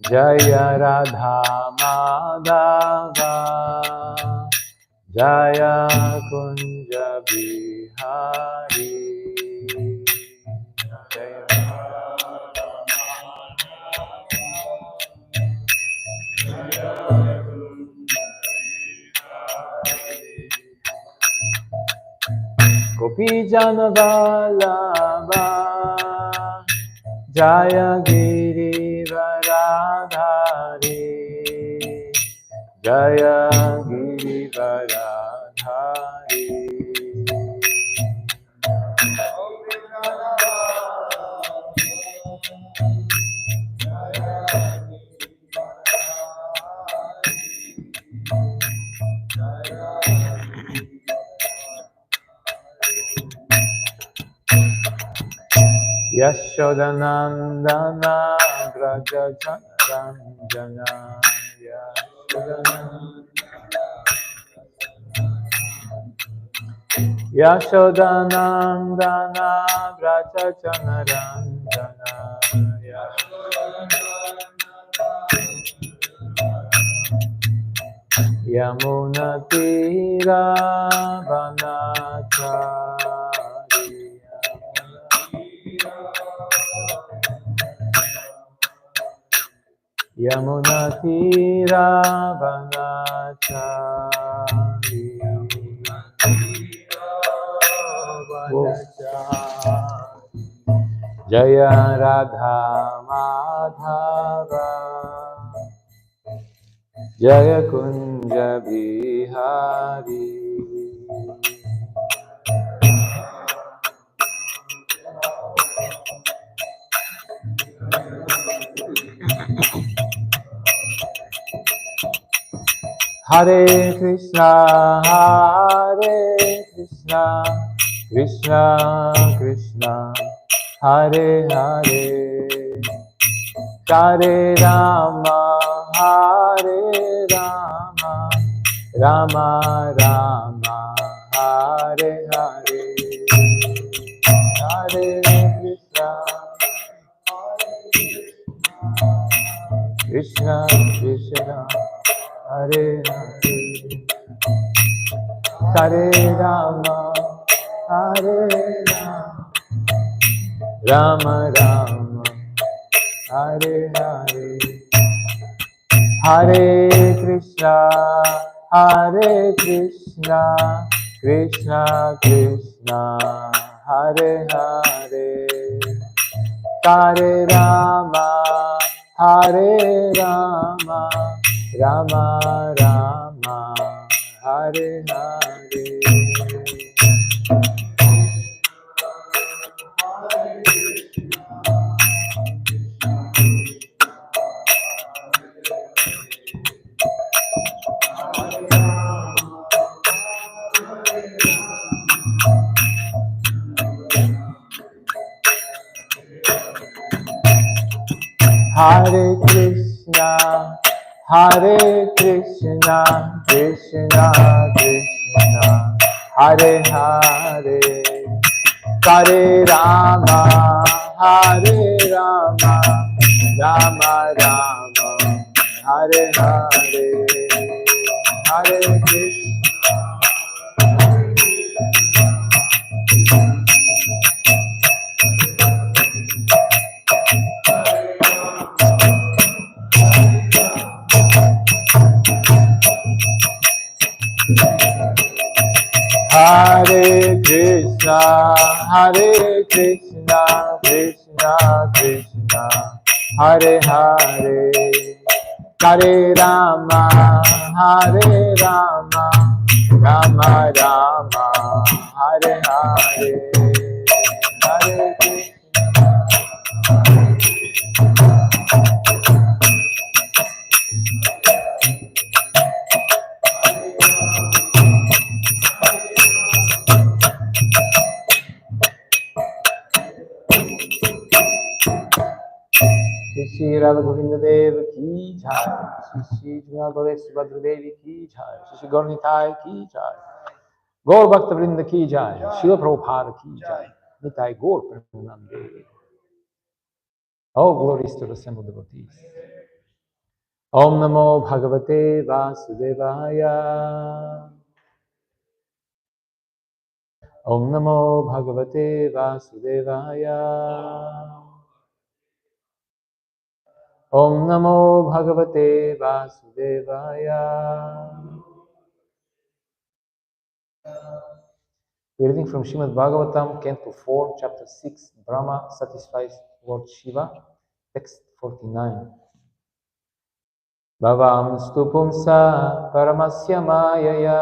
Jaya Radha Madhava Jaya Kunja Bihari Jaya Gopi Jana Vallabha Jaya Girivaradhari Jaya Girivaradhari Yashodanandana Vraja Ranjana Yashodanandana Vraja Ranjana Yamuna Tira Vanachari Yamuna Tira Vanachari Jaya Radha Madhava Jaya Kunja Bihari Hare Krishna, Krishna Krishna, Hare Hare, Hare Rama, Rama Rama, Hare Hare, Hare Krishna, Krishna Krishna, Hare Hare, Hare Rama, Rama Rama, Hare Hare, Hare Krishna, Krishna Krishna, Hare Hare, Hare Rama, Rama Rama, Hare Hare. Hare Krishna, Krishna Krishna, Hare Hare, Hare Rama, Rama Rama, Hare Hare, Hare Krishna. Hare Krishna, Krishna Krishna, Hare Hare, Hare Rama, Rama Rama, Hare Hare, Hare Krishna. Shri Radha Govinda Dev ki jai, Shri Śrimad Bhagavatam Devi ki jai, Shri Gaur Nitai ki jai, Gaur Bhakta Vrinda ki jai, Śrīla Prabhupada ki jai. Nitai Gaur Premanande. All glories to the assembled devotees. Om Namo Bhagavate Vasudevaya. Om Namo Bhagavate Vasudevaya. Om Namo Bhagavate Vasudevaya. Reading from Śrimad Bhāgavatam, Canto 4, Chapter 6, Brahma satisfies Lord Shiva, text 49. Bhavam stupumsa paramasya mayaya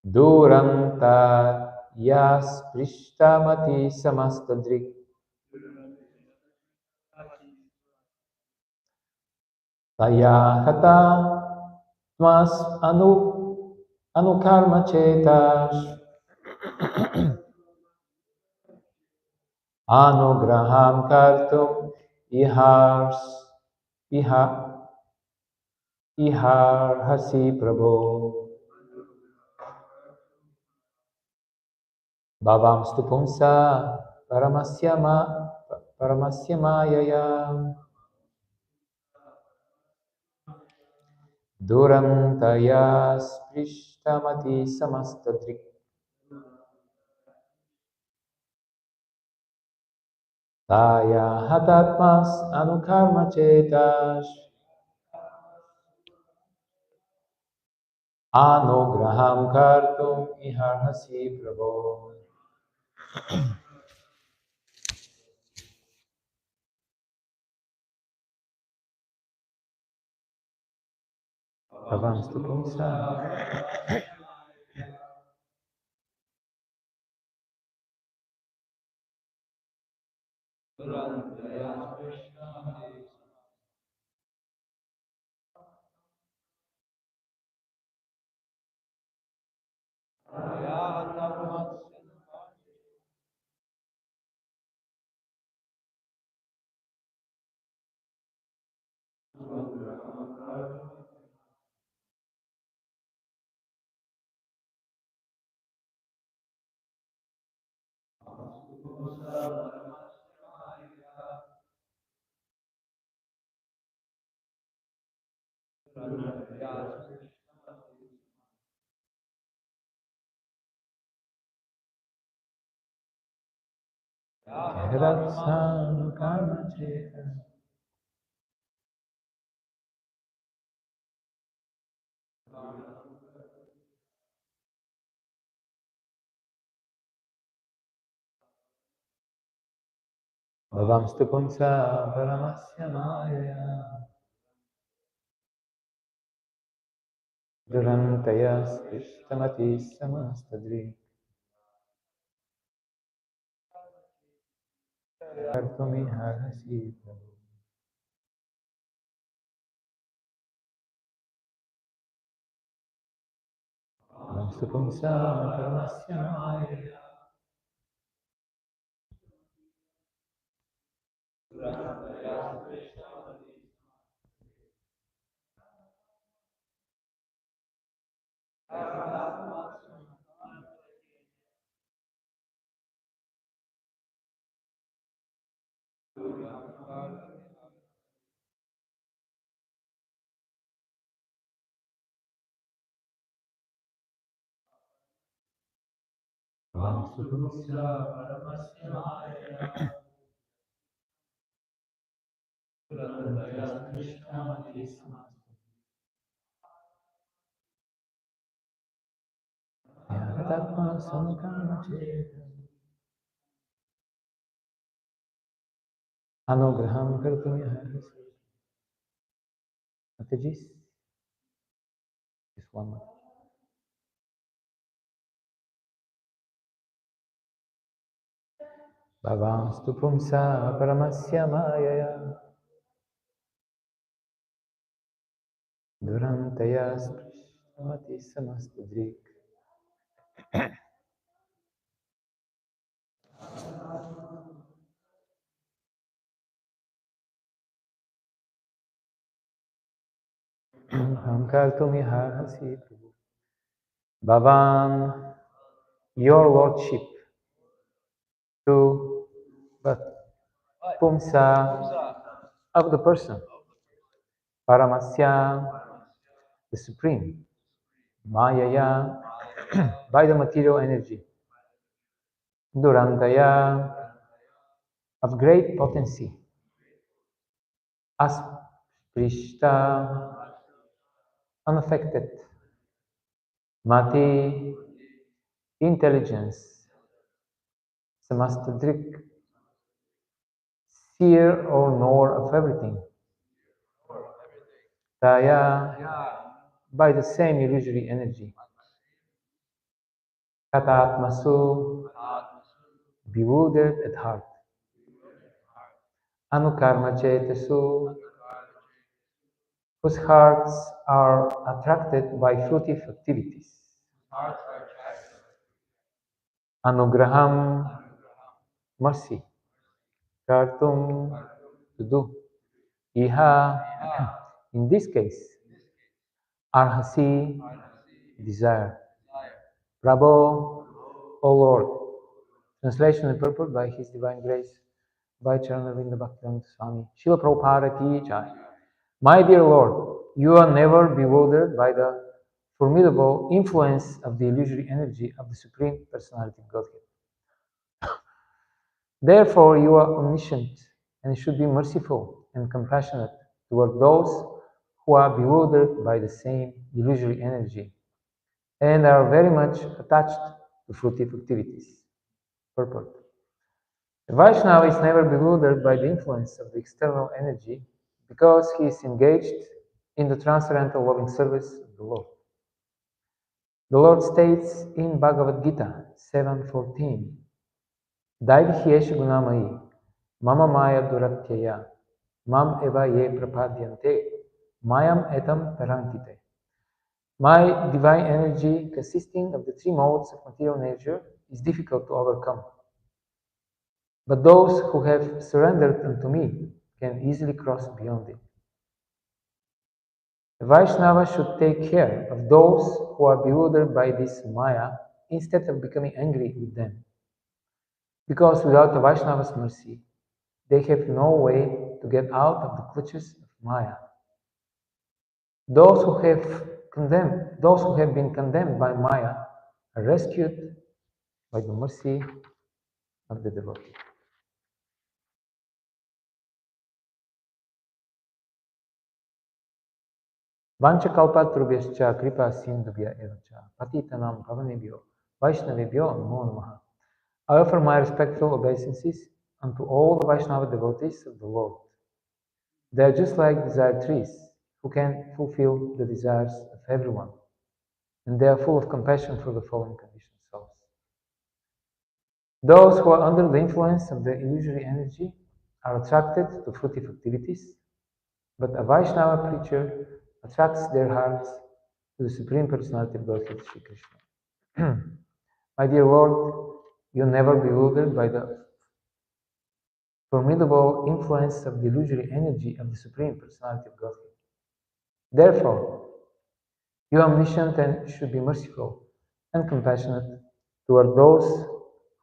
duranta yas prishtamati samastadrik taya hata tmas anukarma chetash anugraham kartum iha iharhasi prabhu. Bhavam stupumsa paramasya mayaya durantaya sprishtamati samastadrik taya hatatmas anukarma chetash anugraham kartum iharhasi prabhu. Bhavam stupumsa. Anukarma chetash. Bhavam stupumsa paramasya mayaya durantaya sprishtamati samastadrik kartum iharhasi prabhu. Bhavam stupumsa paramasya mayaya Bhavam stupumsa paramasya mayaya durantaya sprishtamati samastadrik hatatmas anukarma chetash anugraham kartum iharhasi. Mataji, this one. Bhavam stupumsa paramasya mayaya durantaya sprishtamati samastadrik anugraham kartum iharhasi prabhu. Bhavan, your lordship, to but Pumsa, of the person, Paramasya, the supreme, Mayaya, by the material energy, Durantaya, of great potency, Asprishta, unaffected, Mati, intelligence, Samastadrik, seer or knower of everything, Taya, by the same illusory energy, Katatmasu, bewildered at heart, Anukarma Chetasu, whose hearts are attracted by fruitive activities. Anugraham, mercy. Kartum, to do. Iha, in this case. Arhasi, desire. Prabhu, O Lord. Translation and purport by His Divine Grace, by Charanavinda Bhaktivedanta Swami. Srila Prabhupada ki jai. My dear Lord, you are never bewildered by the formidable influence of the illusory energy of the Supreme Personality of Godhead. Therefore, you are omniscient and should be merciful and compassionate toward those who are bewildered by the same illusory energy and are very much attached to fruitive activities. Purport. The Vaishnava is never bewildered by the influence of the external energy because he is engaged in the transcendental loving service of the Lord. The Lord states in Bhagavad Gita 7:14, Daivhyesha gunamai, mama maya duratyaya, mam eva ye prapadyante, mayam etam tarantite. My divine energy, consisting of the three modes of material nature, is difficult to overcome. But those who have surrendered unto me can easily cross beyond it. The Vaishnava should take care of those who are bewildered by this Maya instead of becoming angry with them. Because without the Vaishnava's mercy, they have no way to get out of the clutches of Maya. Those who have been condemned by Maya are rescued by the mercy of the devotee. Vanchakalpatrubhyascha kripa sindhubhya evacha patitanam pavanebhyo Vaishnavebhyo namo namaha. I offer my respectful obeisances unto all the Vaishnava devotees of the Lord. They are just like desired trees who can fulfill the desires of everyone, and they are full of compassion for the fallen conditioned souls. Those who are under the influence of the illusory energy are attracted to fruitive activities, but a Vaishnava preacher attracts their hearts to the Supreme Personality of Godhead, Sri Krishna. My dear Lord, you never bewildered by the formidable influence of the illusory energy of the Supreme Personality of Godhead. Therefore, you are omniscient and should be merciful and compassionate toward those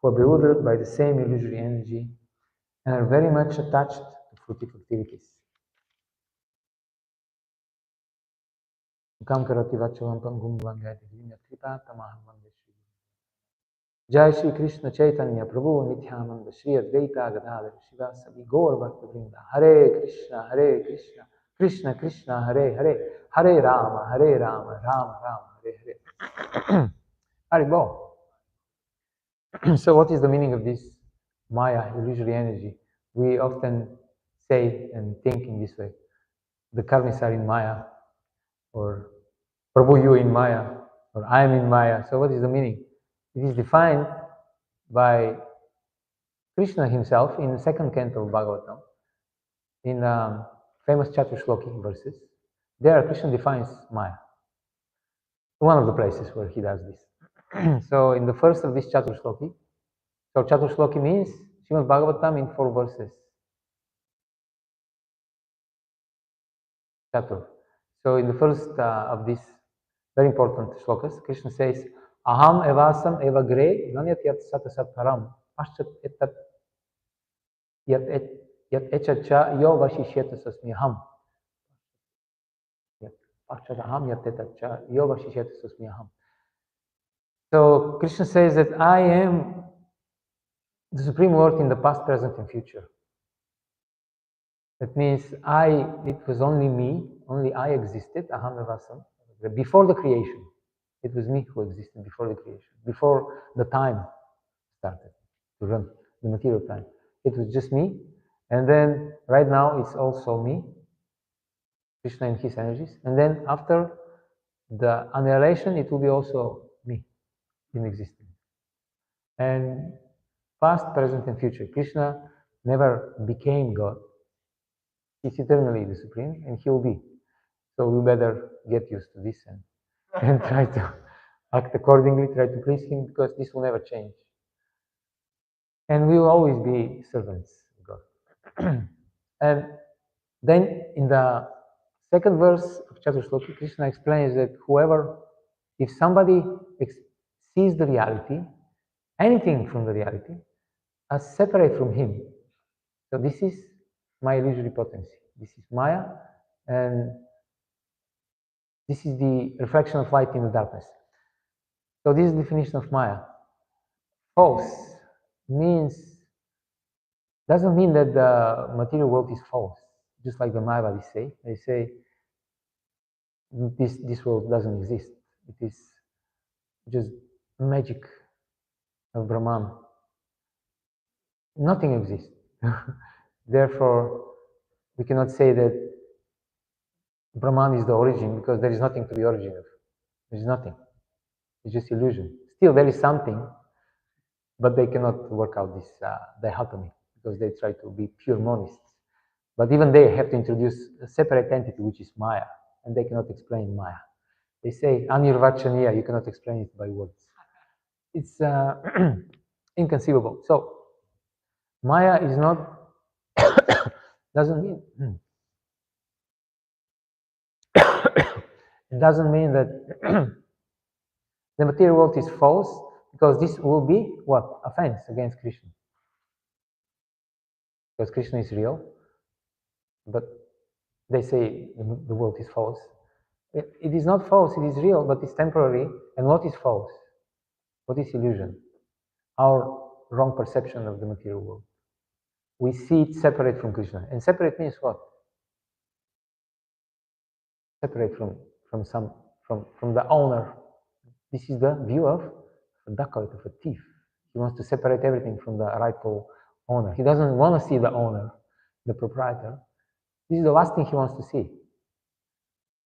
who are bewildered by the same illusory energy and are very much attached to fruitive activities. Jai Shri Krishna Chaitanya Prabhu Nityananda Shri Advaita Gadadhar Shivasadi Gaur Bhakta Vrinda Hare Krishna Krishna Krishna Hare Hare Hare Rama Rama Rama Hare Hare. Haribol. So what is the meaning of this Maya, illusory energy? We often say and think in this way. The karmis are in Maya, or Prabhu you in Maya, or I am in Maya. So what is the meaning? It is defined by Krishna himself in the second canto of Bhāgavatam, in famous Chatushloki verses. There Krishna defines Maya. One of the places where he does this. So in the first of this Chatushloki, so Chatushloki means Śrimad Bhāgavatam in 4 verses. Chatur. So in the first of this very important shlokas. Krishna says, Aham evasam eva gre nanyat yat satasat param paschat etat yat echacha yo vashishyata sasmi aham. Paschat aham yat echacha yo vashishyata sasmi aham. So Krishna says that I am the Supreme Lord in the past, present, and future. That means it was only me, only I existed, aham evasam, before the creation. It was me who existed before the creation, before the time started to run, the material time. It was just me. And then right now it's also me, Krishna and his energies. And then after the annihilation, it will be also me in existence. And past, present, and future. Krishna never became God. He's eternally the Supreme, and he will be. So we better get used to this and try to act accordingly, try to please him, because this will never change. And we will always be servants of God. And then in the second verse of chapter Shloki, Krishna explains that if somebody sees the reality, anything from the reality, as separate from him, so this is my illusory potency. This is Maya, and this is the reflection of light in the darkness. So this is the definition of Maya. False doesn't mean that the material world is false, just like the Mayavadis say. They say this world doesn't exist. It is just magic of Brahman. Nothing exists. Therefore, we cannot say that Brahman is the origin, because there is nothing to be origin of. There is nothing. It's just illusion. Still, there is something, but they cannot work out this dichotomy, because they try to be pure monists. But even they have to introduce a separate entity, which is Maya, and they cannot explain Maya. They say, Anirvachaniya, you cannot explain it by words. It's inconceivable. So, Maya is not, doesn't mean, it doesn't mean that the material world is false, because this will be what? Offense against Krishna. Because Krishna is real, but they say the world is false. It is not false, it is real, but it's temporary. And what is false? What is illusion? Our wrong perception of the material world. We see it separate from Krishna. And separate means what? Separate from the owner. This is the view of a dacoit, of a thief. He wants to separate everything from the rightful owner. He doesn't want to see the owner, the proprietor. This is the last thing he wants to see.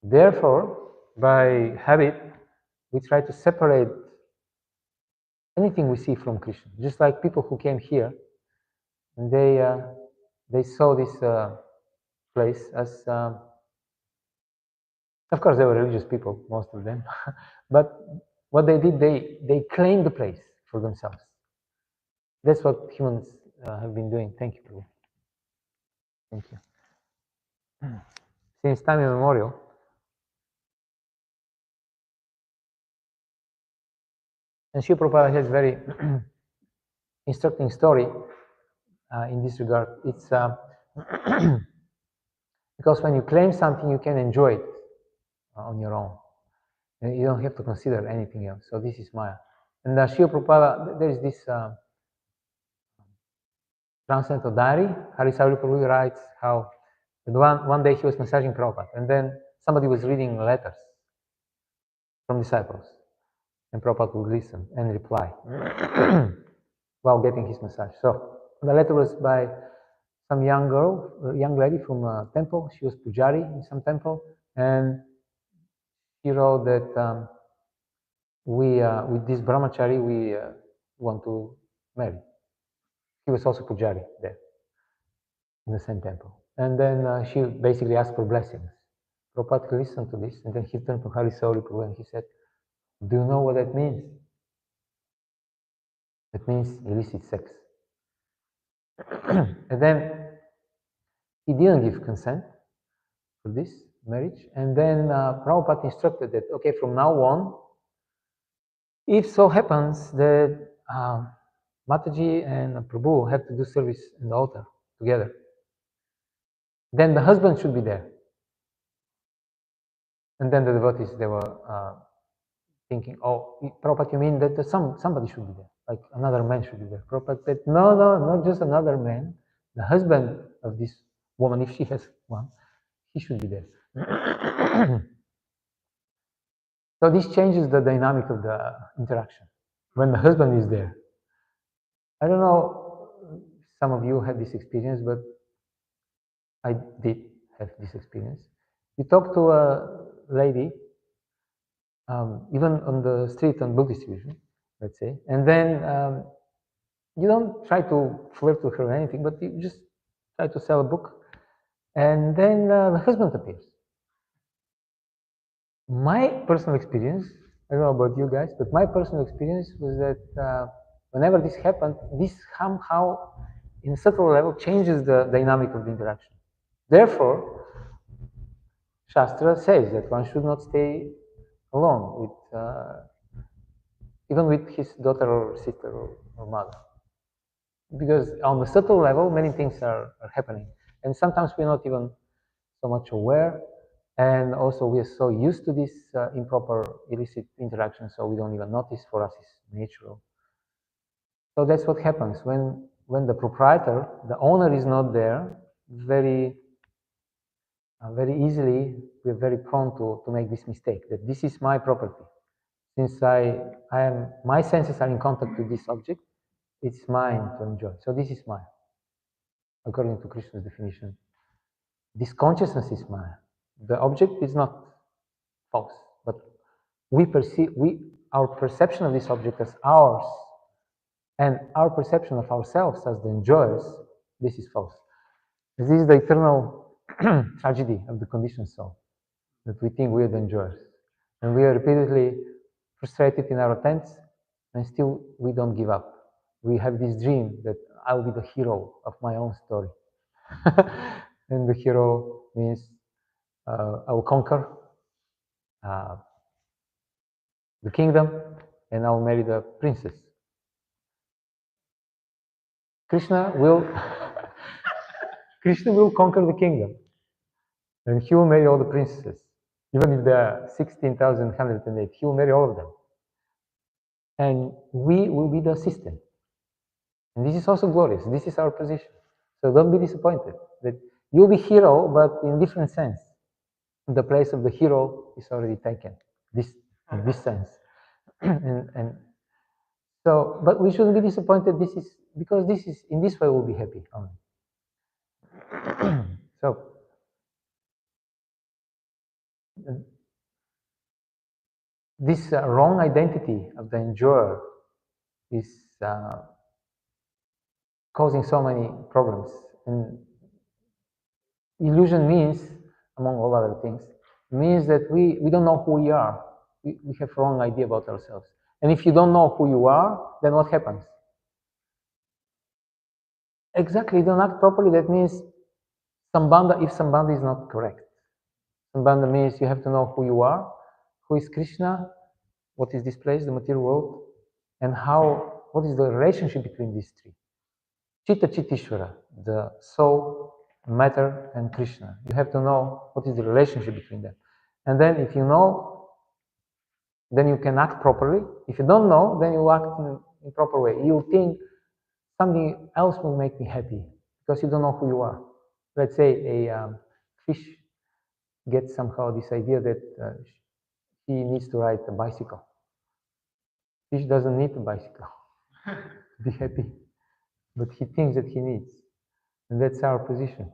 Therefore, by habit, we try to separate anything we see from Krishna. Just like people who came here, and they saw this place as, of course, they were religious people, most of them. But what they did, they claimed the place for themselves. That's what humans have been doing. Thank you, Prabhu. Thank you. Since time immemorial, and Srila Prabhupada has very instructing story in this regard. It's because when you claim something, you can enjoy it on your own. And you don't have to consider anything else. So this is Maya. And Srila Prabhupada, there is this transcendental diary. Harisauri Prabhu writes how one day he was massaging Prabhupada, and then somebody was reading letters from disciples, and Prabhupada would listen and reply while getting his massage. So the letter was by some young lady from a temple. She was pujari in some temple, and he wrote that with this brahmachari we want to marry. He was also pujari there in the same temple. And then she basically asked for blessings. Prabhupada listened to this, and then he turned to Harisauri Prabhu and he said, "Do you know what that means?" That means illicit sex. And then he didn't give consent for this, marriage. And then Prabhupada instructed that, okay, from now on, if so happens that Mataji and Prabhu have to do service in the altar together, then the husband should be there. And then the devotees, they were thinking, oh, Prabhupada, you mean that somebody should be there, like another man should be there. Prabhupada said, no, not just another man. The husband of this woman, if she has one, he should be there. So this changes the dynamic of the interaction when the husband is there. I don't know, some of you had this experience, but I did have this experience. You talk to a lady, even on the street on book distribution, let's say, and then you don't try to flirt with her or anything, but you just try to sell a book, and then the husband appears. My personal experience, I don't know about you guys, but my personal experience was that whenever this happened, this somehow, in a subtle level, changes the dynamic of the interaction. Therefore, Shastra says that one should not stay alone with, even with his daughter or sister or mother. Because on the subtle level, many things are happening. And sometimes we're not even so much aware. And also we are so used to this improper, illicit interaction, so we don't even notice. For us, it's natural. So that's what happens when the proprietor, the owner, is not there. Very easily, we're very prone to make this mistake, that this is my property. Since my senses are in contact with this object, it's mine to enjoy. So this is mine, according to Krishna's definition. This consciousness is mine. The object is not false, but our perception of this object as ours, and our perception of ourselves as the enjoyers, this is false. This is the eternal tragedy of the conditioned soul, that we think we are the enjoyers. And we are repeatedly frustrated in our attempts, and still we don't give up. We have this dream that I'll be the hero of my own story. And the hero means I will conquer the kingdom, and I'll marry the princess. Krishna will conquer the kingdom, and he will marry all the princesses. Even if there are 16,108, he will marry all of them. And we will be the assistant. And this is also glorious. This is our position. So don't be disappointed that you'll be hero, but in different sense. The place of the hero is already taken. In this sense. and so, but we shouldn't be disappointed. Because in this way we'll be happy only. So this wrong identity of the enjoyer is causing so many problems. And illusion means, among all other things, means that we don't know who we are. We have a wrong idea about ourselves. And if you don't know who you are, then what happens? Exactly, you don't act properly. That means Sambandha, if Sambandha is not correct. Sambandha means you have to know who you are, who is Krishna, what is this place, the material world, and what is the relationship between these three. Chitta Chittishvara, the soul, matter, and Krishna. You have to know what is the relationship between them. And then if you know, then you can act properly. If you don't know, then you act in a proper way. You think something else will make me happy because you don't know who you are. Let's say a fish gets somehow this idea that he needs to ride a bicycle. Fish doesn't need a bicycle to be happy, but he thinks that he needs. And that's our position.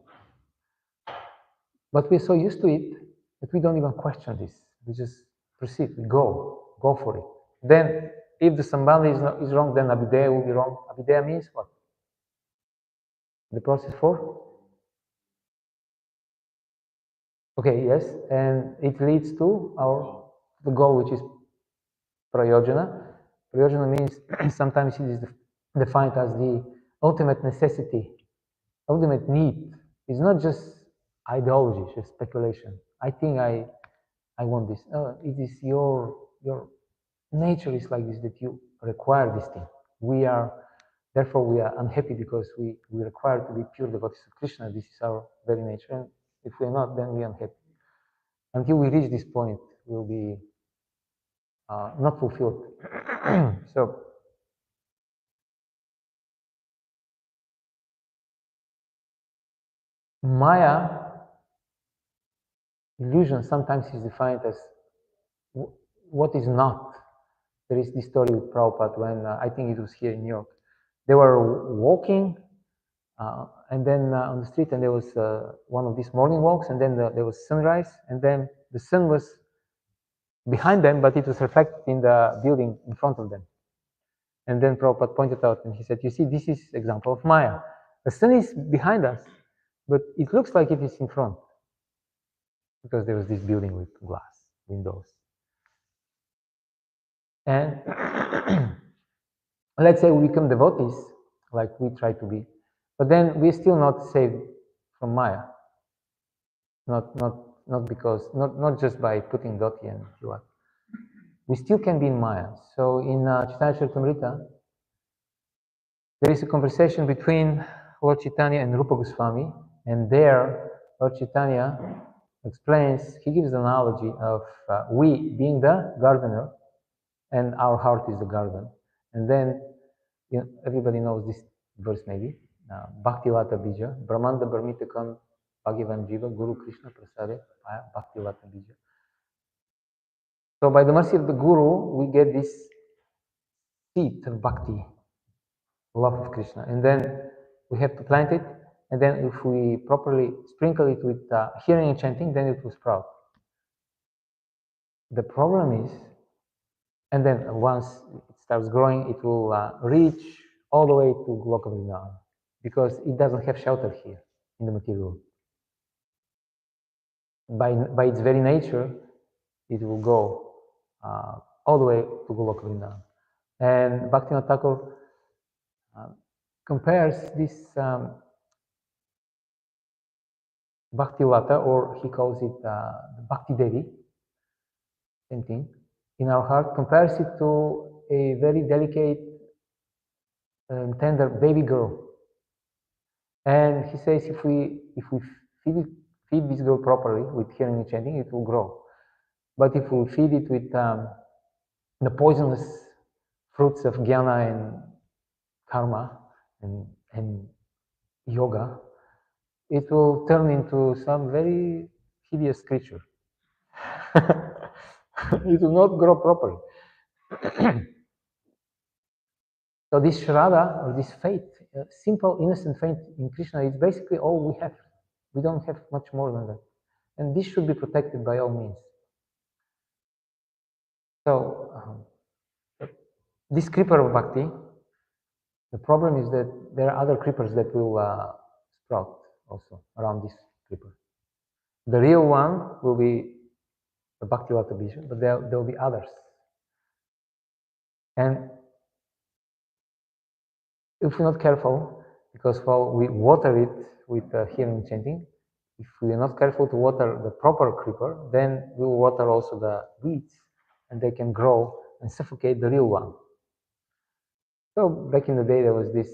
But we're so used to it that we don't even question this. We just proceed, we go for it. Then, if the Sambandha is wrong, then Abhideya will be wrong. Abhideya means what? The process for? Okay, yes, and it leads to the goal, which is prayojana. Prayojana means sometimes it is defined as the ultimate necessity, ultimate need. It's not just ideology, just speculation. I think I want this. It is your nature is like this, that you require this thing. Therefore we are unhappy because we require to be pure devotees of Krishna. This is our very nature. And if we're not, then we're unhappy. Until we reach this point, we'll be not fulfilled. So, Maya, illusion, sometimes is defined as what is not. There is this story with Prabhupada when, I think it was here in New York. They were walking, and then on the street, and there was one of these morning walks, and then there was sunrise, and then the sun was behind them, but it was reflected in the building in front of them. And then Prabhupada pointed out, and he said, you see, this is example of Maya. The sun is behind us, but it looks like it is in front, because there was this building with glass windows. And let's say we become devotees, like we try to be, but then we're still not saved from Maya. Not just by putting dhoti and kilat. We still can be in Maya. So in Chaitanya Charitamrita, there is a conversation between Lord Chaitanya and Rupa Goswami, and there Lord Chaitanya explains, he gives the analogy of we being the gardener, and our heart is the garden. And then, everybody knows this verse maybe, Bhakti Lata Bija, Brahmanda Brahmitakam Bhagavan Jiva, Guru Krishna Prasade, Bhakti Lata Bija. So by the mercy of the Guru, we get this seed of Bhakti, love of Krishna. And then we have to plant it, and then if we properly sprinkle it with hearing and chanting, then it will sprout. The problem is, and then once it starts growing, it will reach all the way to Loka Vrindavan, because it doesn't have shelter here in the material. By its very nature, it will go all the way to Loka Vrindavan. And Bhaktivinoda Thakur compares this Bhakti Lata, or he calls it the Bhakti Devi, same thing, in our heart, compares it to a very delicate and tender baby girl. And he says if we feed this girl properly with hearing and chanting, it will grow. But if we feed it with the poisonous fruits of jnana and karma and yoga, it will turn into some very hideous creature. It will not grow properly. So this Shraddha, or this faith, simple, innocent faith in Krishna, is basically all we have. We don't have much more than that. And this should be protected by all means. So, this creeper of bhakti, the problem is that there are other creepers that will sprout also around this creeper. The real one will be the Bhakti Lata Bija, but there will be others. And if we're not careful, because while we water it with hearing and chanting, if we are not careful to water the proper creeper, then we'll water also the weeds, and they can grow and suffocate the real one. So back in the day, there was this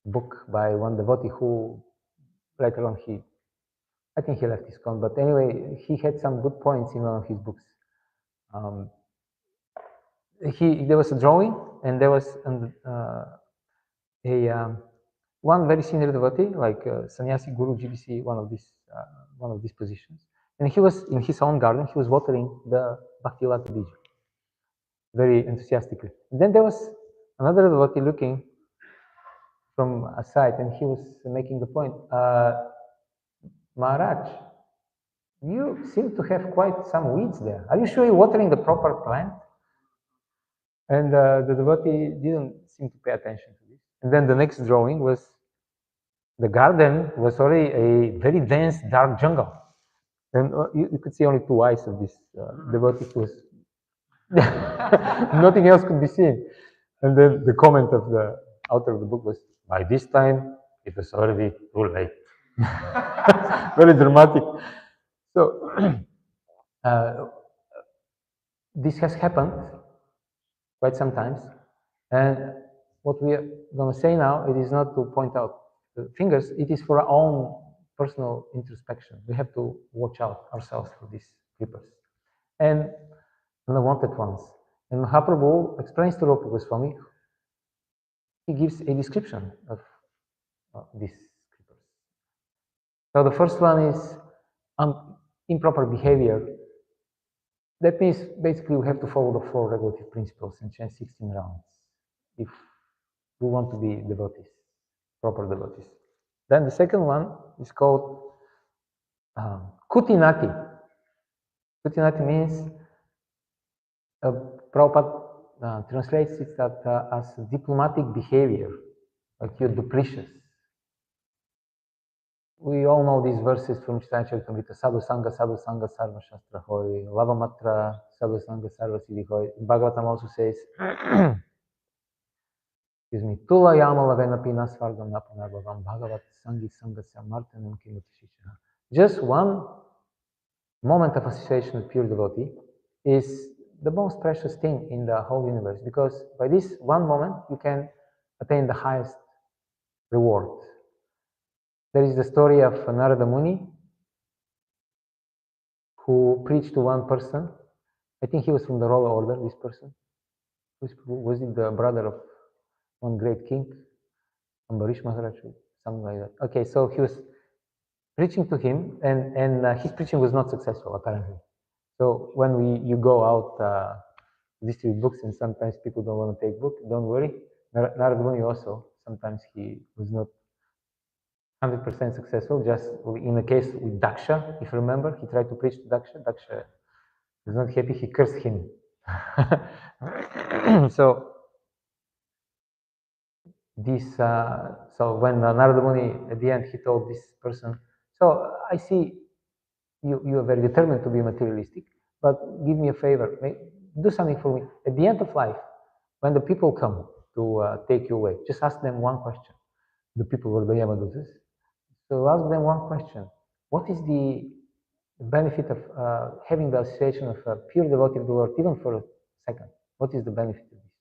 book by one devotee who later on I think he left ISKCON, but anyway, he had some good points in one of his books. There was a drawing, and there was one very senior devotee, like Sannyasi Guru GBC, one of these positions, and he was in his own garden. He was watering the Bhakti Lata Bija very enthusiastically. And then there was another devotee looking from aside, and he was making the point, Maharaj, you seem to have quite some weeds there. Are you sure you're watering the proper plant? And the devotee didn't seem to pay attention to this. And then the next drawing was, the garden was already a very dense, dark jungle. And you could see only two eyes of this devotee who was, nothing else could be seen. And then the comment of the author of the book was, by this time, it was already too late. Very dramatic. So this has happened quite sometimes, and what we are going to say now, it is not to point out the fingers, it is for our own personal introspection. We have to watch out ourselves for these creepers and unwanted ones. And Mahaprabhu explains to Rupa Goswami, he gives a description of these creepers. So the first one is improper behavior. That means basically we have to follow the 4 regulative principles and chant 16 rounds if we want to be devotees, proper devotees. Then the second one is called kutinati. Kutinati means Prabhupada translates it as diplomatic behavior, like you're duplicious. We all know these verses from Chaitanya Charitamrita, Sadhu Sangha, Sarva Shastra Hori, Lavamatra, Sadhu Sangha, Sarva Siddhi Hori. Bhāgavatam also says, excuse me, Tula Yama Lavena Pina Svargam Napanarvavam, Bhagavat Sangi Sangasya Martanam Kimutashicha. Just one moment of association with pure devotee is the most precious thing in the whole universe, because by this one moment you can attain the highest reward. There is the story of Narada Muni who preached to one person. I think he was from the royal order, this person. Was it the brother of one great king? Ambarish Maharaj, something like that. Okay, so he was preaching to him, and his preaching was not successful, apparently. So when you go out distribute books, and sometimes people don't want to take book, don't worry. Narada Muni also, sometimes he was not 100% successful. Just in the case with Daksha, if you remember, he tried to preach to Daksha. Daksha was not happy, he cursed him. So this, so when Narada Muni at the end he told this person, so I see you are very determined to be materialistic, but give me a favor, do something for me. At the end of life, when the people come to take you away, just ask them one question. The people were the Yamadutas. So ask them one question. What is the benefit of having the association of a pure devotee of the Lord, even for a second? What is the benefit of this?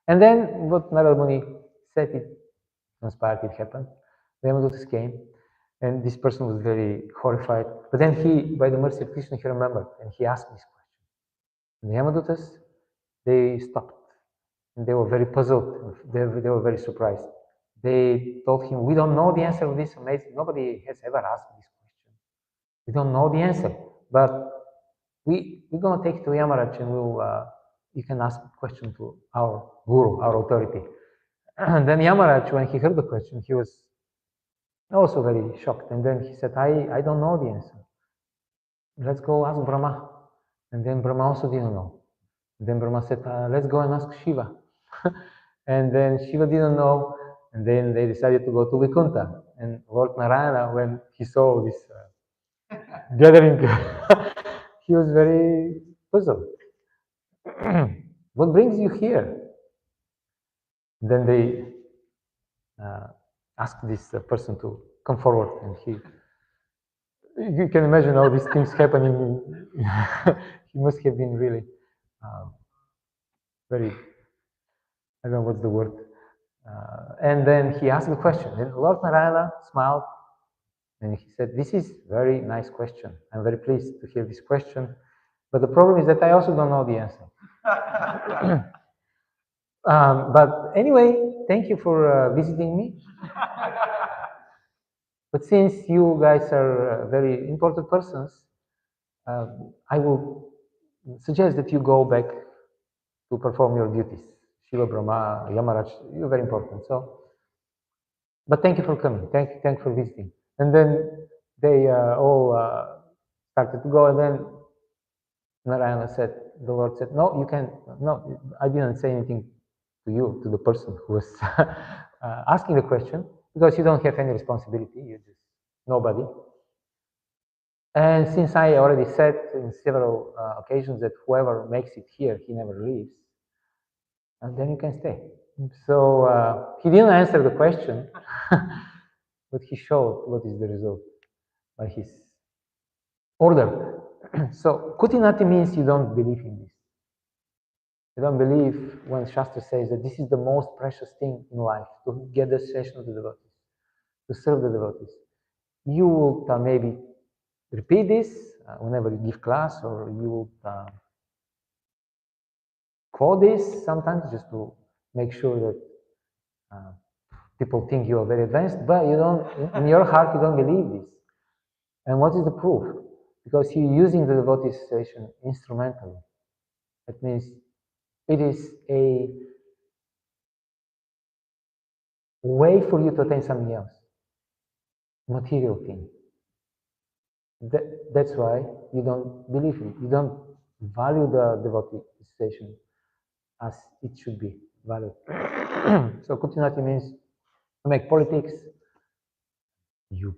And then what Narada Muni said, it transpired, it happened. The Yamadutas came, and this person was very horrified. But then he, by the mercy of Krishna, he remembered, and he asked this question. And the Yamadutas, they stopped, and they were very puzzled. They were very surprised. They told him, we don't know the answer to this amazing, nobody has ever asked this question. We don't know the answer, but we're going to take it to Yamaraj, and you can ask the question to our guru, our authority. And then Yamaraj, when he heard the question, he was also very shocked. And then he said, I don't know the answer. Let's go ask Brahma. And then Brahma also didn't know. And then Brahma said, let's go and ask Shiva. And then Shiva didn't know. And then they decided to go to Vaikuntha. And Lord Narayana, when he saw this gathering, he was very puzzled. What brings you here? Then they asked this person to come forward, and you can imagine all these things happening. He must have been really very, I don't know what's the word. And then he asked the question, and Lord Narayana smiled, and he said, this is very nice question. I'm very pleased to hear this question, but the problem is that I also don't know the answer. But anyway, thank you for visiting me. But since you guys are very important persons, I will suggest that you go back to perform your duties. Shiva, Brahma, Yamaraj, you're very important. So, but thank you for coming. Thank you for visiting. And then they all started to go, and then Narayana said, the Lord said, no, you can't, no, I didn't say anything to you, to the person who was asking the question, because you don't have any responsibility, you're just nobody. And since I already said in several occasions that whoever makes it here, he never leaves, and then you can stay. So he didn't answer the question, but he showed what is the result by his order. So Kutinati means you don't believe in this. You don't believe when Shastra says that this is the most precious thing in life, to get the association of the devotees, to serve the devotees. You will maybe repeat this whenever you give class, or you will quote this sometimes just to make sure that people think you are very advanced, but you don't, in your heart, you don't believe this. And what is the proof? Because you're using the devotee association instrumentally. That means it is a way for you to attain something else, material thing. That's why you don't believe it. You don't value the devotee association as it should be valued. So Kutinati means you make politics, you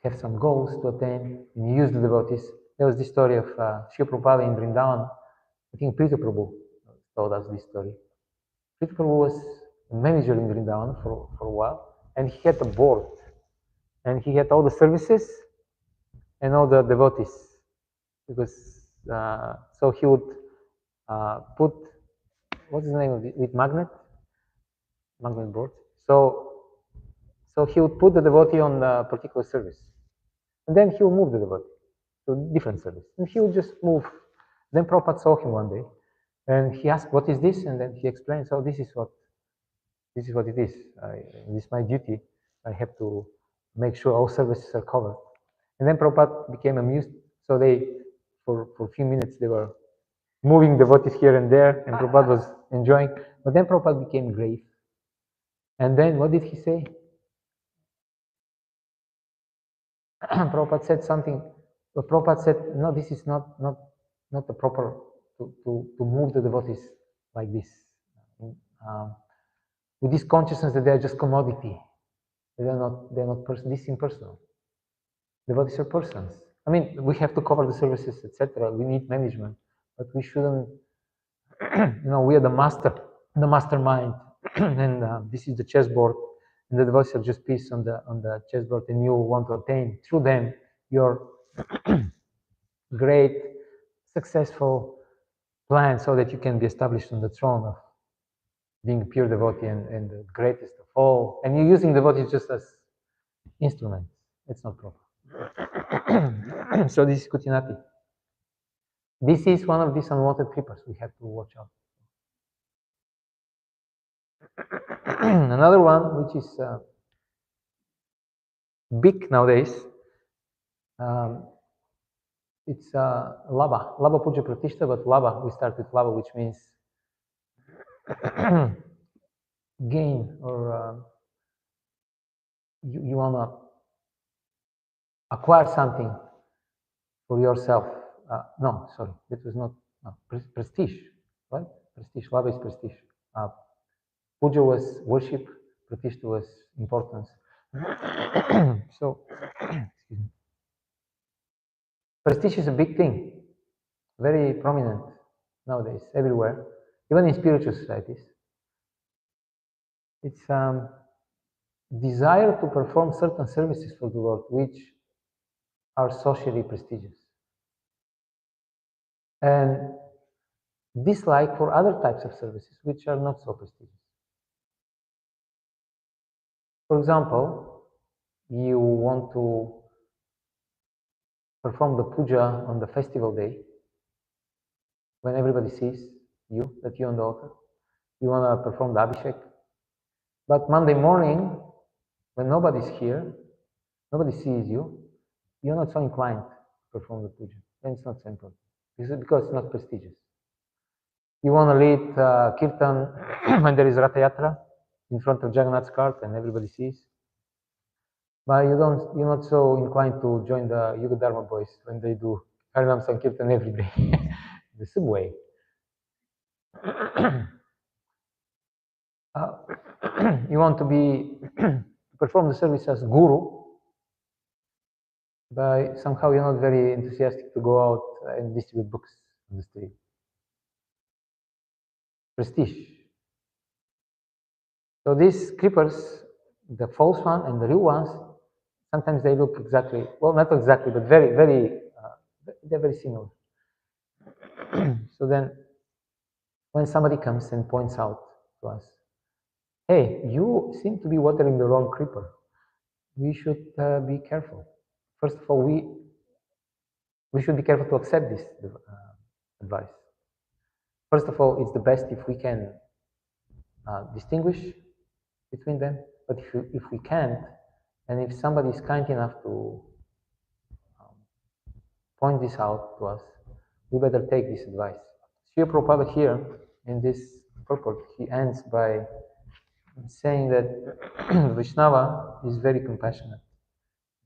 have some goals to attain, and you use the devotees. There was this story of Sri Prabhupada in Vrindavan. I think Prita Prabhu told us this story. Prita Prabhu was a manager in Vrindavan for a while, and he had a board, and he had all the services and all the devotees, because so he would put, what's the name of it, with magnet board. So he would put the devotee on a particular service, and then he would move the devotee to different service, and he would just move. Then Prabhupada saw him one day, and he asked, "What is this?" And then he explained, "So this is what it is. It is my duty. I have to make sure all services are covered." And then Prabhupada became amused. So for a few minutes, they were moving devotees here and there, and Prabhupada was enjoying. But then Prabhupada became grave. And then what did he say? Prabhupada said something. But Prabhupada said, "No, this is not the proper to move the devotees like this. With this consciousness that they are just commodity. They're not this is impersonal. Devotees are persons. I mean, we have to cover the services, etc. We need management, but we shouldn't. We are the mastermind, and this is the chessboard, and the devotees are just pieces on the chessboard, and you want to attain through them your great, successful plan, so that you can be established on the throne of being a pure devotee and the greatest of all. And you're using devotees just as instruments. It's not proper. So this is Kutinati. This is one of these unwanted creepers we have to watch out. Another one, which is big nowadays, it's Lava. Lava Puja Pratishta, but Lava, we start with Lava, which means gain, or you want to acquire something for yourself. No, sorry, that was not, prestige, right? Prestige, Lava is prestige. Puja was worship, Pratishta was importance. So, excuse me. Prestige is a big thing, very prominent nowadays, everywhere, even in spiritual societies. It's desire to perform certain services for the Lord, which are socially prestigious, and dislike for other types of services, which are not so prestigious. For example, you want to perform the puja on the festival day, when everybody sees you, that you're on the altar. You want to perform the abhishek. But Monday morning, when nobody's here, nobody sees you, you're not so inclined to perform the puja. Then it's not so important. Because it's not prestigious. You want to lead kirtan when there is Ratha Yatra in front of Jagannath's cart and everybody sees. But you're not so inclined to join the Yuga Dharma boys when they do Harinam Sankirtan every day. The subway. You want to perform the service as guru, but somehow you're not very enthusiastic to go out and distribute books on the street. Prestige. So these creepers, the false one and the real ones, sometimes they look exactly, well, not exactly, but very, very, they're very similar. So then, when somebody comes and points out to us, hey, you seem to be watering the wrong creeper, we should be careful. First of all, we should be careful to accept this advice. First of all, it's the best if we can distinguish between them. But if we can't, and if somebody is kind enough to point this out to us, we better take this advice. Srila Prabhupada here in this purport, he ends by saying that Vaishnava is very compassionate,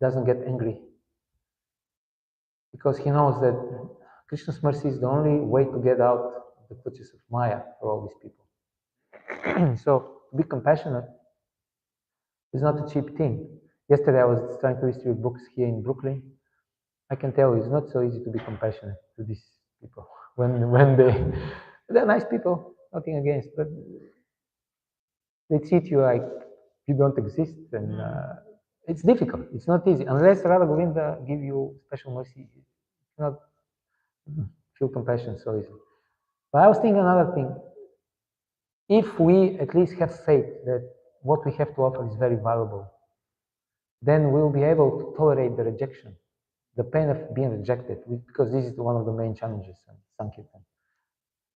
doesn't get angry, because he knows that Krishna's mercy is the only way to get out of the clutches of Maya for all these people. So to be compassionate is not a cheap thing. Yesterday I was trying to distribute books here in Brooklyn. I can tell you it's not so easy to be compassionate to these people when they're nice people, nothing against, but they treat you like you don't exist, and it's difficult. It's not easy unless Radha Govinda give you special mercy. You cannot feel compassion so easily. But I was thinking another thing. If we at least have faith that what we have to offer is very valuable, then we'll be able to tolerate the rejection, the pain of being rejected, because this is one of the main challenges in Sankirtan.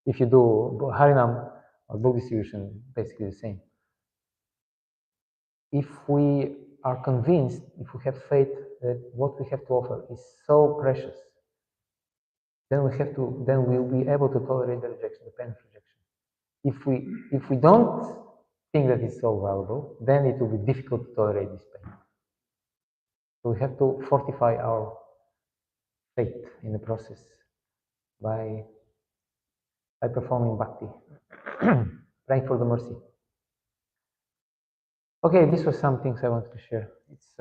If you do Harinam or book distribution, basically the same. If we are convinced, if we have faith that what we have to offer is so precious, then we'll be able to tolerate the rejection, the pain of rejection. If we don't think that it's so valuable, then it will be difficult to tolerate this pain. So we have to fortify our faith in the process by performing bhakti, praying for the mercy. Okay, these were some things I wanted to share. It's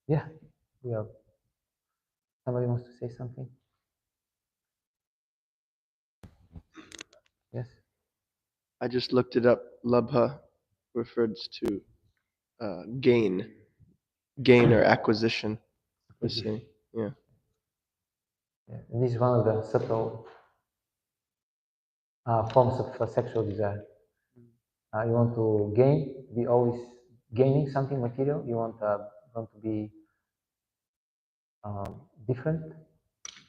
yeah, we have. Somebody wants to say something? Yes. I just looked it up. Labha refers to gain or acquisition. Yeah. Yeah. And this is one of the subtle forms of sexual desire. You want to be always gaining something material. You want to be different,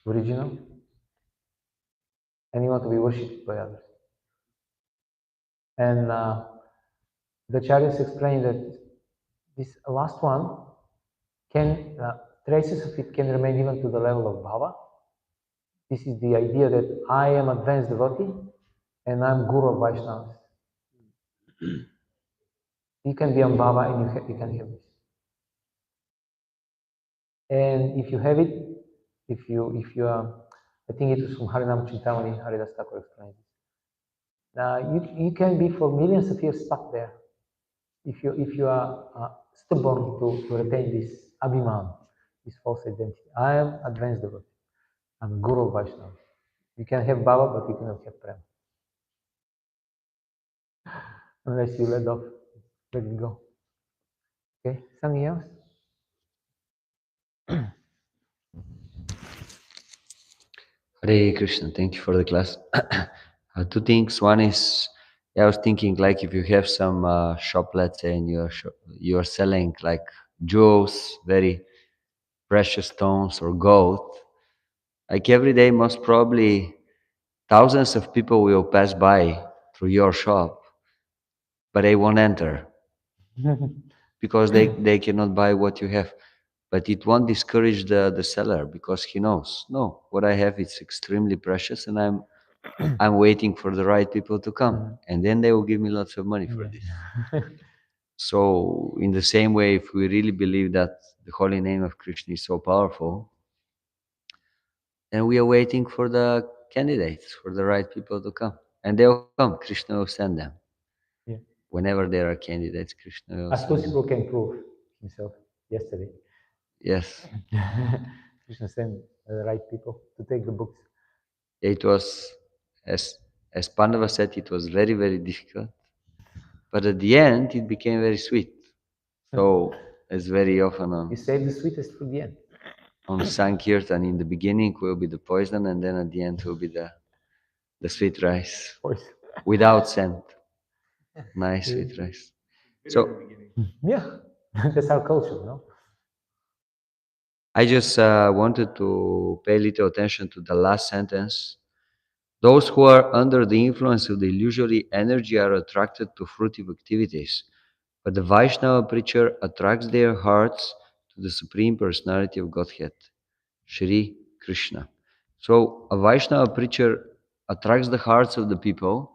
original, and you want to be worshipped by others. And the Acharyas explain that this last one traces of it can remain even to the level of bhava. This is the idea that I am advanced devotee and I'm guru of Vaishnavas. You can be on bhava and you can have this. And if you have it, if you are, I think it was from Harinam Chintamani, Haridas Thakur explains this. You can be for millions of years stuck there if you are stubborn to retain this abhiman, this false identity. I am advanced devotee. I'm guru of Vaishnava. You can have bhava, but you cannot have prema. Unless you let it go. Okay, something else? Hare Krishna, thank you for the class. Two things. One is, I was thinking, like, if you have some shop, let's say, and you're selling like jewels, very precious stones or gold, like every day most probably thousands of people will pass by through your shop, but they won't enter because they cannot buy what you have. But it won't discourage the seller, because he knows, no, what I have is extremely precious, and I'm waiting for the right people to come, and then they will give me lots of money for this. So in the same way, if we really believe that the holy name of Krishna is so powerful, then we are waiting for the candidates, for the right people to come, and they'll come. Krishna will send them. Yeah. Whenever there are candidates, Krishna will As send them. Tusipo can prove himself yesterday. Yes. Krishna sent the right people to take the books. It was, as Pandava said, it was very, very difficult. But at the end, it became very sweet. So it's very often on. You save the sweetest for the end. on Sankirtan. In the beginning will be the poison, and then at the end will be the sweet rice without scent. Nice sweet rice. So Yeah, that's our culture, no? I just wanted to pay little attention to the last sentence. Those who are under the influence of the illusory energy are attracted to fruitive activities, but the Vaishnava preacher attracts their hearts to the Supreme Personality of Godhead, Shri Krishna. So a Vaishnava preacher attracts the hearts of the people,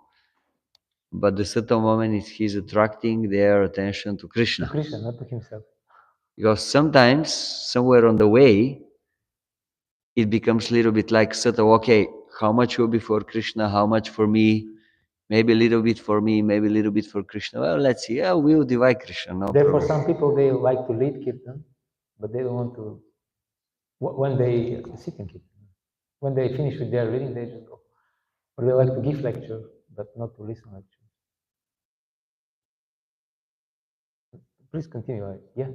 but the subtle moment is he's attracting their attention to Krishna. To Krishna, not to himself. Because sometimes, somewhere on the way, it becomes a little bit like subtle, okay, how much will be for Krishna, how much for me, maybe a little bit for me, maybe a little bit for Krishna. Well, let's see. Yeah, we'll divide Krishna. No Therefore, problem. some people, they like to lead Kirtan, but they don't want to, when they sit in Kirtan, when they finish with their reading, they just go. Or they like to give lecture, but not to listen lecture. Please continue. Yeah.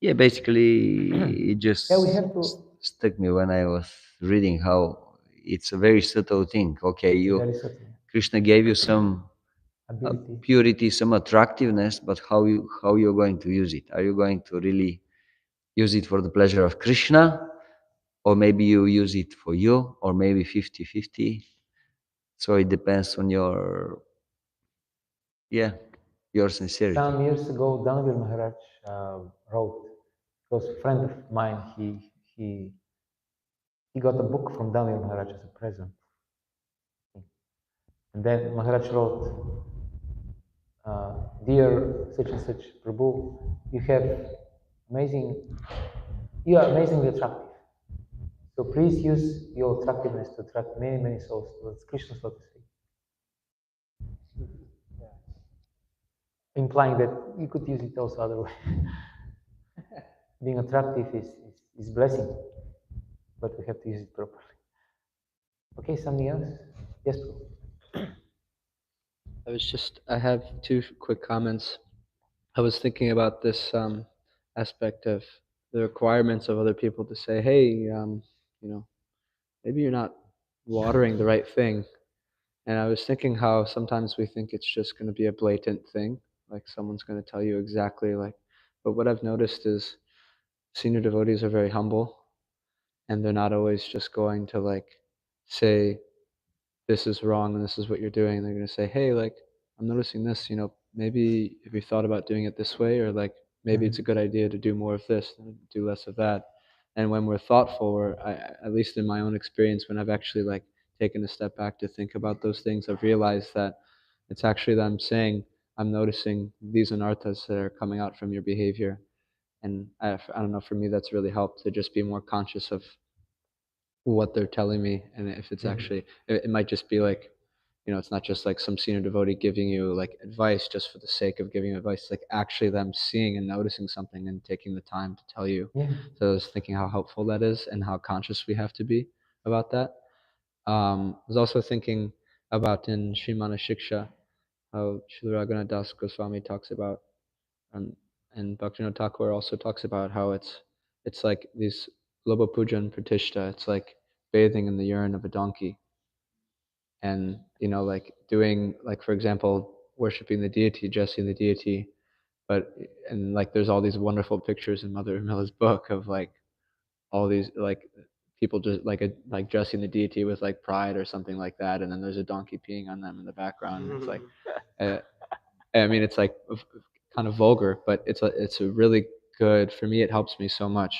Yeah, basically, it just Yeah, we have to. stuck me when I was reading how it's a very subtle thing. Okay, Very subtle. Krishna gave you some Ability. purity, some attractiveness, but how you're going to use it? Are you going to really use it for the pleasure of Krishna, or maybe you use it for you, or maybe 50-50? So it depends on your sincerity. Some years ago, Dhanavir Maharaj wrote. It was a friend of mine. He got a book from Dhanavir Maharaj as a present. And then Maharaj wrote, dear such and such Prabhu, you are amazingly attractive. So please use your attractiveness to attract many, many souls towards Krishna's lotus feet. Implying that you could use it also other way. Being attractive is blessing, but we have to use it properly. Okay, something else? Yes, Prabhu. I have two quick comments. I was thinking about this aspect of the requirements of other people to say, hey, maybe you're not watering the right thing. And I was thinking how sometimes we think it's just going to be a blatant thing, like someone's going to tell you exactly but what I've noticed is senior devotees are very humble, and they're not always just going to say, this is wrong and this is what you're doing. They're going to say, hey, I'm noticing this, maybe if you thought about doing it this way, or maybe it's a good idea to do more of this and do less of that. And when we're thoughtful, or at least in my own experience, when I've actually taken a step back to think about those things, I've realized that it's actually that I'm saying, I'm noticing these anarthas that are coming out from your behavior. And I don't know, for me, that's really helped to just be more conscious of what they're telling me. And if it's actually, it might just be it's not just some senior devotee giving you advice just for the sake of giving advice. It's actually them seeing and noticing something and taking the time to tell you. Yeah. So I was thinking how helpful that is and how conscious we have to be about that. I was also thinking about in Srimad Shiksha, how Srila Raghunath Das Goswami talks about, and Bhaktivinoda Thakur also talks about how it's like these Loba Puja and Pratishta. It's like bathing in the urine of a donkey. And doing for example, worshiping the deity, dressing the deity, and there's all these wonderful pictures in Mother Urmila's book of all these people just like dressing the deity with pride or something like that, and then there's a donkey peeing on them in the background. And it's I mean, it's kind of vulgar, but it's a really good, for me, it helps me so much,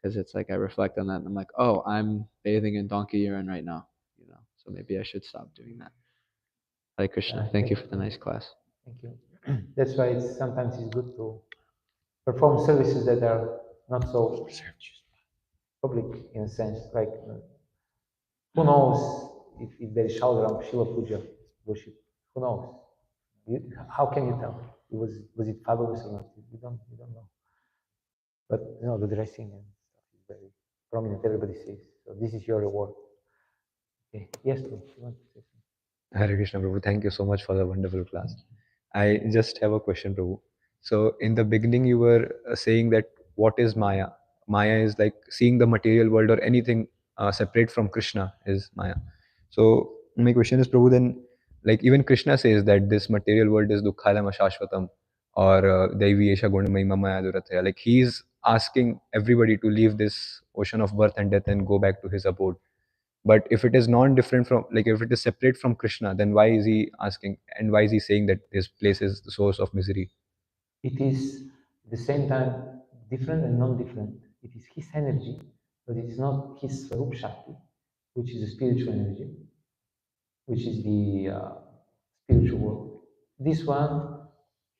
because it's I reflect on that and I'm like, oh, I'm bathing in donkey urine right now, so maybe I should stop doing that. Hare Krishna. Thank you for the nice class. Thank you. That's why sometimes it's good to perform services that are not so public in a sense. Who knows if there is Shaudaram, Shiva Puja worship? Who knows? How can you tell? Was it fabulous or not? You don't know. But the dressing and stuff is very prominent. Everybody says so. This is your reward. Okay. Yes, Prabhu, you want to say something? Hare Krishna, Prabhu. Thank you so much for the wonderful class. I just have a question, Prabhu. So in the beginning, you were saying that what is Maya, Maya is like seeing the material world or anything separate from Krishna is Maya. So my question is, Prabhu, then like even Krishna says that this material world is dukkhalam ashashvatam, or Daivi Esha Gunamai Maya Durataya. Like he's asking everybody to leave this ocean of birth and death and go back to his abode. But if it is non-different from, like if it is separate from Krishna, then why is he asking and why is he saying that this place is the source of misery? It is at the same time different and non-different. It is his energy, but it is not his Swarup Shakti, which is a spiritual energy, which is the spiritual world. This one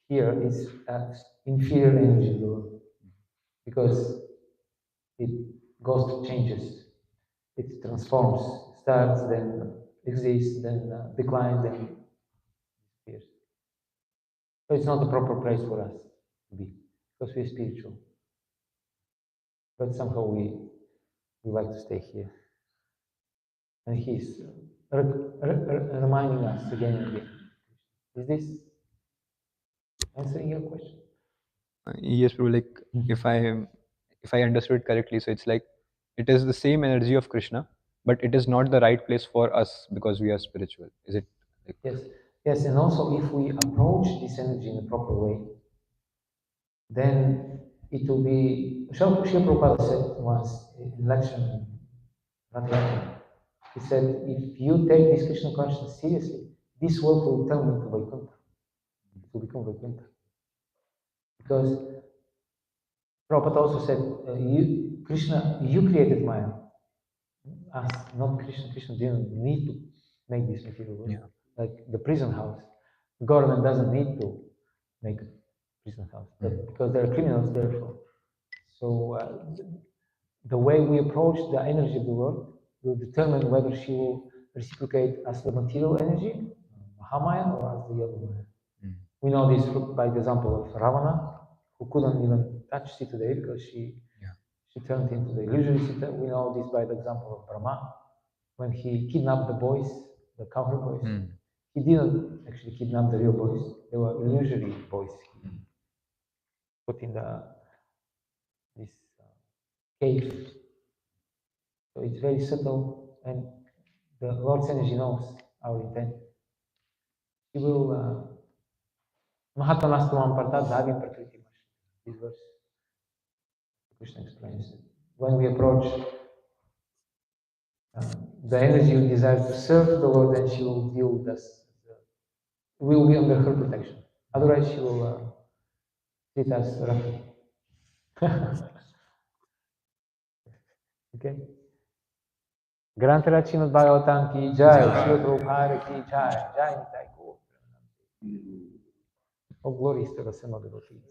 here is inferior energy of the world because it goes through changes. It transforms, starts, then exists, then declines, then disappears. So it's not the proper place for us to be because we're spiritual. But somehow we like to stay here. And he's reminding us again and again. Is this answering your question? Yes, Prabhu. Like if I understood correctly, so it's like it is the same energy of Krishna, but it is not the right place for us because we are spiritual. Is it? Like, Yes. Yes, and also if we approach this energy in a proper way, then it will be. Srila Prabhupada said once in lecture, not lecture, he said, if you take this Krishna consciousness seriously, this world will turn into Vaikuntha. It will become Vaikuntha. Because Prabhupada also said, Krishna, you created Maya. Us, not Krishna. Krishna didn't need to make this material world. Yeah. Like the prison house. The government doesn't need to make a prison house, but because there are criminals, therefore. So the way we approach the energy of the world will determine whether she will reciprocate as the material energy, Mahamaya, or as the other Maya. We know this by the example of Ravana, who couldn't even touch Sita Devi because she turned into the illusory Sita. We know this by the example of Brahma, when he kidnapped the boys, the cowherd boys. He didn't actually kidnap the real boys; they were illusory boys. He put in this cave. So it's very subtle, and the Lord's energy knows our intent. He will Mahatma Nastamam Partat Davim Prakriti. This verse, Krishna explains it. When we approach the energy we desire to serve the Lord, then she will deal with us. We will be under her protection. Otherwise, she will treat us roughly. Okay? Grantara Śrimad Bhāgavatam ki jai, Śrila Prabhupada ki jai, jai Nitai Gaur. All glories to the Son of devotees.